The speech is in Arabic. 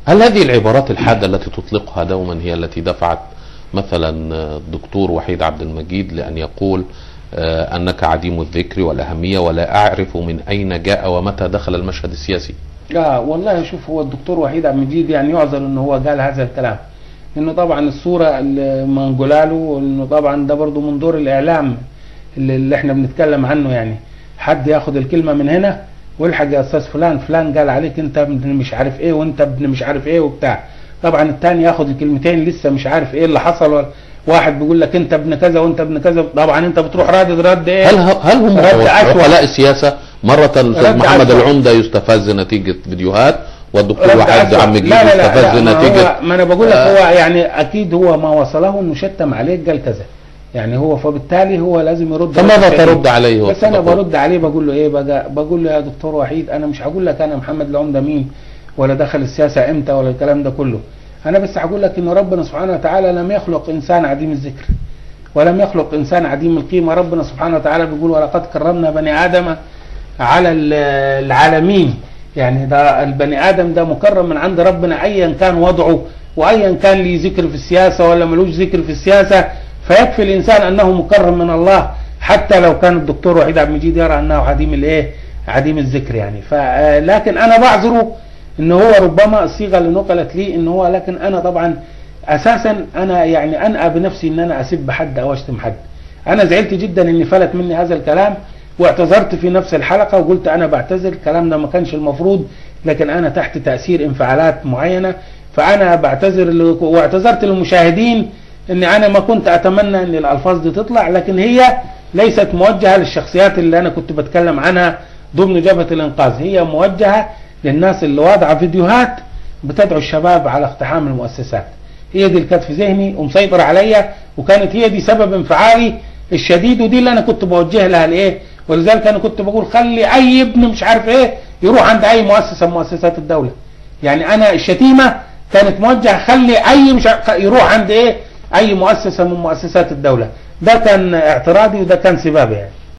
هل هذه العبارات الحادة التي تطلقها دوما هي التي دفعت مثلا الدكتور وحيد عبد المجيد لأن يقول أنك عديم الذكر والأهمية ولا أعرف من أين جاء ومتى دخل المشهد السياسي؟ والله شوف، هو الدكتور وحيد عبد المجيد يعني يعذر أنه هو قال هذا الكلام، لأنه طبعا الصورة اللي منقوله له، وأنه طبعا ده برضه من دور الإعلام اللي احنا بنتكلم عنه. يعني حد ياخد الكلمة من هنا والحق يا أستاذ فلان قال عليك أنت ابن مش عارف إيه وأنت ابن مش عارف إيه وبتاع. طبعا الثاني ياخد الكلمتين لسه مش عارف إيه اللي حصل، واحد بيقول لك أنت ابن كذا وأنت ابن كذا، طبعا أنت بتروح رد إيه؟ هل هم عقلاء السياسة؟ مرة الأستاذ محمد العمدة يستفز نتيجة فيديوهات، والدكتور وحيد عبد المجيد يستفز نتيجة. ما أنا بقول لك هو يعني أكيد هو ما وصله إنه شتم عليك قال كذا، يعني هو فبالتالي هو لازم يرد. فماذا ترد عليه؟ بس انا برد عليه بقول له ايه بقى، بقول له يا دكتور وحيد انا مش هقول لك انا محمد العمدة مين ولا دخل السياسة امتى ولا الكلام ده كله، انا بس هقول لك ان ربنا سبحانه وتعالى لم يخلق انسان عديم الذكر ولم يخلق انسان عديم القيمة. ربنا سبحانه وتعالى بيقول ولقد كرمنا بني ادم على العالمين، يعني ده البني ادم ده مكرم من عند ربنا ايا كان وضعه وايا كان ليه ذكر في السياسة ولا ملوش ذكر في السياسة، فيكفي الانسان انه مكرم من الله حتى لو كان الدكتور وحيد عبد المجيد يرى انه عديم الذكر يعني. لكن انا بعذره ان هو ربما الصيغه اللي نقلت لي ان هو، لكن انا طبعا اساسا انا يعني انأى بنفسي ان انا اسب حد او اشتم حد. انا زعلت جدا ان فلت مني هذا الكلام واعتذرت في نفس الحلقه وقلت انا بعتذر، الكلام ده ما كانش المفروض، لكن انا تحت تأثير انفعالات معينه فانا بعتذر، واعتذرت للمشاهدين ان انا ما كنت اتمنى ان الالفاظ دي تطلع، لكن هي ليست موجهة للشخصيات اللي انا كنت بتكلم عنها ضمن جبهة الانقاذ، هي موجهة للناس اللي واضعة فيديوهات بتدعو الشباب على اقتحام المؤسسات. هي دي اللي كانت في ذهني ومسيطرة عليا، وكانت هي دي سبب انفعالي الشديد، ودي اللي انا كنت بوجه لها الايه، ولذلك انا كنت بقول خلي اي ابن مش عارف ايه يروح عند اي مؤسسة من مؤسسات الدولة. يعني انا الشتيمة كانت موجهة خلي اي مش يروح عند ايه اي مؤسسة من مؤسسات الدولة. ده كان اعتراضي وده كان سبابي يعني.